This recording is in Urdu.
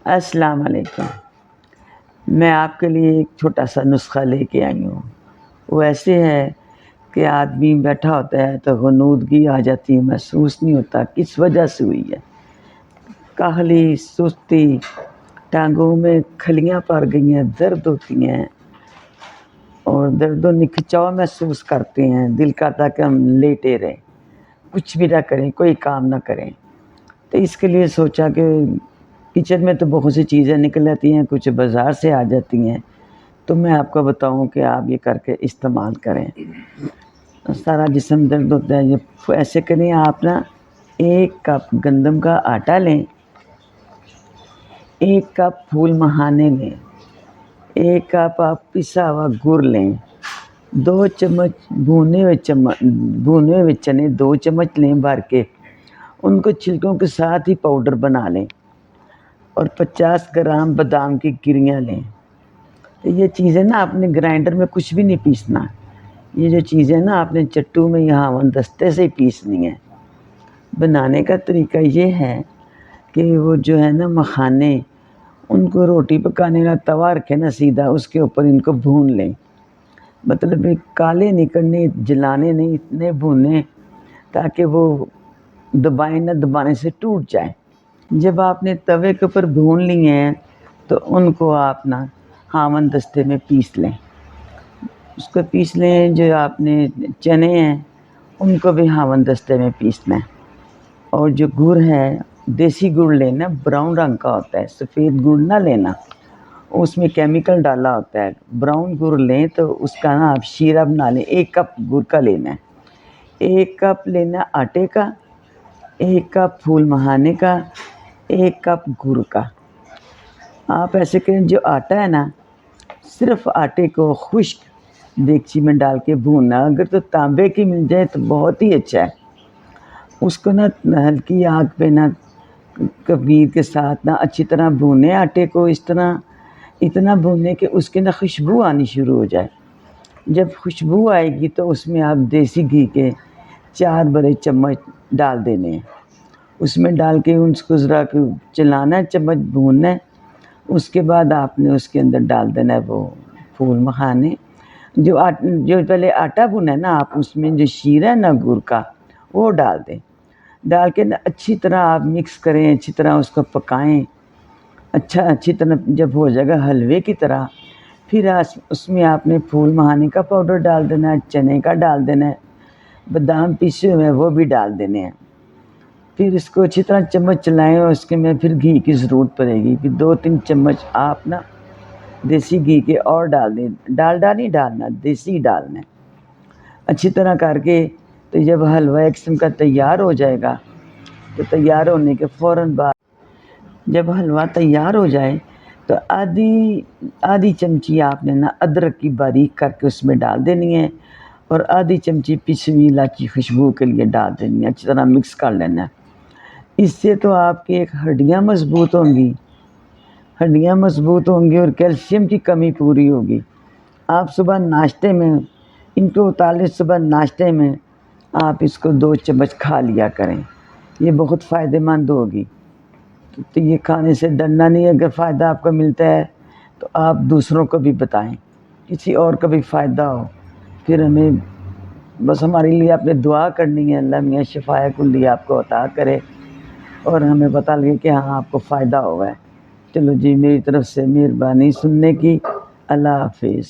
السلام علیکم۔ میں آپ کے لیے ایک چھوٹا سا نسخہ لے کے آئی ہوں۔ وہ ایسے ہے کہ آدمی بیٹھا ہوتا ہے تو غنودگی آ جاتی ہے، محسوس نہیں ہوتا کس وجہ سے ہوئی ہے، کاہلی، سستی، ٹانگوں میں کھلیاں پڑ گئی ہیں، درد ہوتی ہیں اور درد و نکھچاؤ محسوس کرتے ہیں، دل کرتا کہ ہم لیٹے رہیں، کچھ بھی نہ کریں، کوئی کام نہ کریں۔ تو اس کے لیے سوچا کہ کچن میں تو بہت سی چیزیں نکل آتی ہیں، کچھ بازار سے آ جاتی ہیں، تو میں آپ کو بتاؤں کہ آپ یہ کر کے استعمال کریں۔ سارا جسم درد ہوتا ہے، یہ ایسے کریں آپ نا، 1 کپ گندم کا آٹا لیں، 1 کپ پھول مہانے لیں، 1 کپ آپ پسا ہوا گڑ لیں، 2 چمچ بھونے ہوئے چنے 2 چمچ لیں بھر کے، ان کو چھلکوں کے ساتھ ہی پاؤڈر بنا لیں، اور 50 گرام بادام کی گریاں لیں۔ یہ چیزیں نا آپ نے گرائنڈر میں کچھ بھی نہیں پیسنا، یہ جو چیزیں نا آپ نے چٹو میں یا ہاون دستے سے ہی پیسنی ہیں۔ بنانے کا طریقہ یہ ہے کہ وہ جو ہے نا مکھانے، ان کو روٹی پکانے کا توا رکھے نا سیدھا، اس کے اوپر ان کو بھون لیں، مطلب کالے نہیں کرنے، جلانے نہیں، اتنے بھونے تاکہ وہ دبائیں نہ، دبانے سے ٹوٹ جائیں۔ جب آپ نے توے کے اوپر بھون لیے ہیں تو ان کو آپ نا ہاون دستے میں پیس لیں، اس کو پیس لیں۔ جو آپ نے چنے ہیں ان کو بھی ہاون دستے میں پیسنا ہے، اور جو گڑ ہے دیسی گڑ لینا، براؤن رنگ کا ہوتا ہے، سفید گڑ نہ لینا، اس میں کیمیکل ڈالا ہوتا ہے۔ براؤن گڑ لیں تو اس کا نا آپ شیرہ بنا لیں۔ 1 کپ گڑ کا لینا ہے، 1 کپ لینا آٹے کا، 1 کپ پھول مہانے کا، 1 کپ گڑ کا۔ آپ ایسے کریں، جو آٹا ہے نا، صرف آٹے کو خشک دیگچی میں ڈال کے بھوننا، اگر تو تانبے کی مل جائے تو بہت ہی اچھا ہے۔ اس کو نا ہلکی آگ پہ نا کبیر کے ساتھ نا اچھی طرح بھونے آٹے کو، اس طرح اتنا بھونے کہ اس کے نا خوشبو آنی شروع ہو جائے۔ جب خوشبو آئے گی تو اس میں آپ دیسی گھی کے 4 بڑے چمچ ڈال دینے ہیں، اس میں ڈال کے اس کو ذرا چلانا ہے، چمچ بھوننا ہے۔ اس کے بعد آپ نے اس کے اندر ڈال دینا ہے وہ پھول مکھانے، جو پہلے آٹا بھونا ہے نا، آپ اس میں جو شیرہ ہے نا گڑ کا وہ ڈال دیں، ڈال کے نا اچھی طرح آپ مکس کریں، اچھی طرح اس کو پکائیں، اچھی طرح جب ہو جائے گا حلوے کی طرح، پھر اس میں آپ نے پھول مکھانے کا پاؤڈر ڈال دینا ہے، چنے کا ڈال دینا ہے، بادام پیسے ہوئے ہیں وہ بھی ڈال دینے ہیں۔ پھر اس کو اچھی طرح چمچ چلائیں، اور اس کے میں پھر گھی کی ضرورت پڑے گی، پھر 2-3 چمچ آپ نا دیسی گھی کے اور ڈال دیں، ڈالڈا نہیں ڈالنا، دیسی ڈالنا ہے۔ اچھی طرح کر کے تو جب حلوہ ایک قسم کا تیار ہو جائے گا، تو تیار ہونے کے فوراً بعد جب حلوہ تیار ہو جائے تو آدھی چمچی آپ نے نا ادرک کی باریک کر کے اس میں ڈال دینی ہے، اور آدھی چمچی پسی ہوئی الائچی خوشبو کے لیے ڈال دینی ہے، اچھی طرح مکس کر لینا ہے۔ اس سے تو آپ کی ہڈیاں مضبوط ہوں گی، اور کیلشیم کی کمی پوری ہوگی۔ آپ صبح ناشتے میں ان کو اتارے، صبح ناشتے میں آپ اس کو 2 چمچ کھا لیا کریں، یہ بہت فائدہ مند ہوگی۔ تو یہ کھانے سے ڈرنا نہیں ہے، اگر فائدہ آپ کو ملتا ہے تو آپ دوسروں کو بھی بتائیں، کسی اور کو بھی فائدہ ہو۔ پھر ہمیں بس ہمارے لیے آپ نے دعا کرنی ہے، اللہ میاں شفائے کلی آپ کو عطا کرے، اور ہمیں پتہ لگے کہ ہاں آپ کو فائدہ ہوا ہے۔ چلو جی، میری طرف سے مہربانی سننے کی۔ اللہ حافظ۔